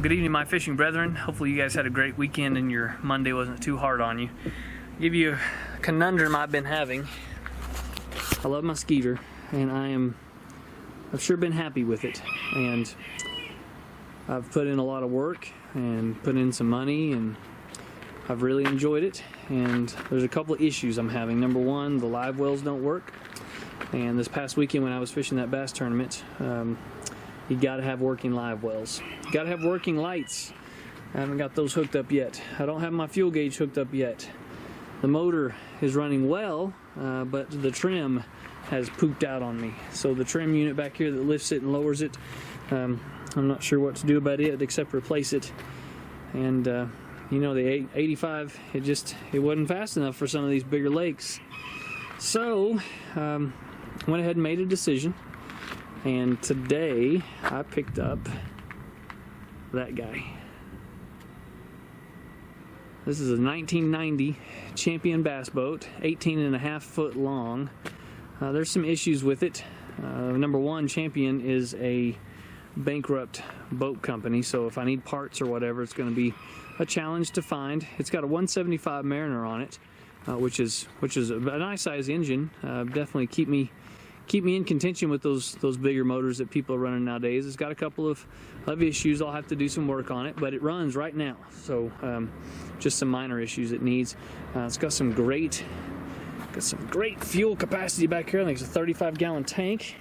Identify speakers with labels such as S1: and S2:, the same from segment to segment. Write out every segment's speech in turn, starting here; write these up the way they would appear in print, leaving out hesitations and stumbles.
S1: good evening, my fishing brethren. Hopefully you guys had a great weekend and your Monday wasn't too hard on you. I'll give you a conundrum I've been having. I love my skeeter, and I've sure been happy with it. And I've put in a lot of work and put in some money, and I've really enjoyed it. And there's a couple of issues I'm having. Number one, the live wells don't work. And this past weekend when I was fishing that bass tournament, you got to have working live wells. You got to have working lights. I haven't got those hooked up yet. I don't have my fuel gauge hooked up yet. The motor is running well, but the trim has pooped out on me. So the trim unit back here that lifts it and lowers it, I'm not sure what to do about it except replace it. And you know, the 85, it wasn't fast enough for some of these bigger lakes. So went ahead and made a decision. And today I picked up that guy. This is a 1990 Champion bass boat, 18.5 foot long. There's some issues with it. Number one, Champion is a bankrupt boat company, so if I need parts or whatever, it's going to be a challenge to find. It's got a 175 Mariner on it, which is a nice size engine. Definitely keep me in contention with those bigger motors that people are running nowadays. It's got a couple of issues. I'll have to do some work on it, but it runs right now. So just some minor issues it needs. It's got some great fuel capacity back here. I think it's a 35-gallon tank.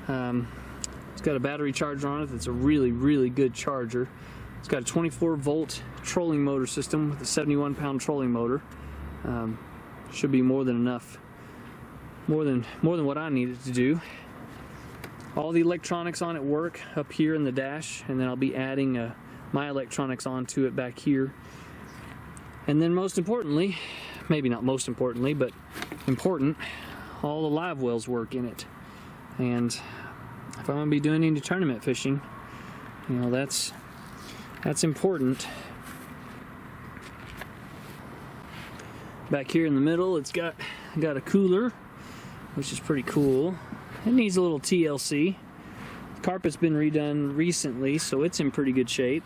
S1: It's got a battery charger on it that's a really, really good charger. It's got a 24-volt trolling motor system with a 71-pound trolling motor. Should be more than enough. More than what I needed to do. All the electronics on it work up here in the dash, and then I'll be adding my electronics onto it back here. And then most importantly, maybe not most importantly, but important, all the live wells work in it. And if I'm going to be doing any tournament fishing, you know, that's important. Back here in the middle, it's got a cooler, which is pretty cool. It needs a little TLC. The carpet's been redone recently, so it's in pretty good shape.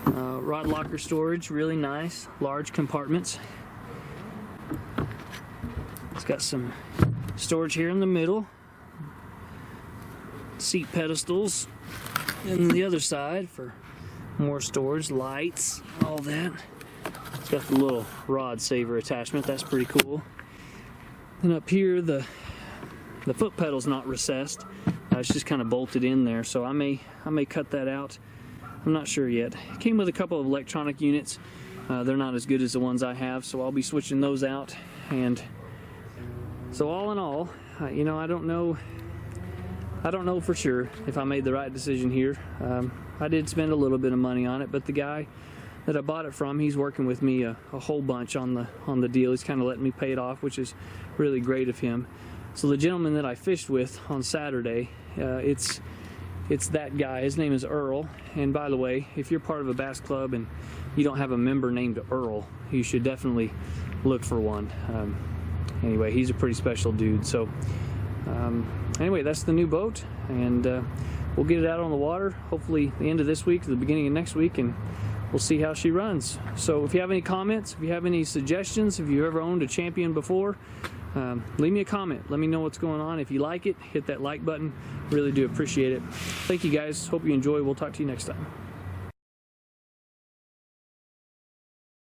S1: Rod locker storage, really nice, large compartments. It's got some storage here in the middle. Seat pedestals and the other side for more storage, lights, all that. It's got the little rod saver attachment, that's pretty cool. And up here the foot pedal's not recessed. It's just kind of bolted in there, so I may cut that out. I'm not sure yet. It came with a couple of electronic units. They're not as good as the ones I have, so I'll be switching those out. And so all in all, you know, I don't know for sure if I made the right decision here. I did spend a little bit of money on it, but the guy that I bought it from, he's working with me a whole bunch on the deal. He's kind of letting me pay it off, which is really great of him. So the gentleman that I fished with on Saturday, it's that guy. His name is Earl. And by the way, if you're part of a bass club and you don't have a member named Earl, you should definitely look for one. Anyway, he's a pretty special dude. So anyway, that's the new boat, and we'll get it out on the water hopefully the end of this week, the beginning of next week, and we'll see how she runs. So if you have any comments, if you have any suggestions, if you've ever owned a Champion before, leave me a comment. Let me know what's going on. If you like it, hit that like button. Really do appreciate it. Thank you guys. Hope you enjoy. We'll talk to you next time.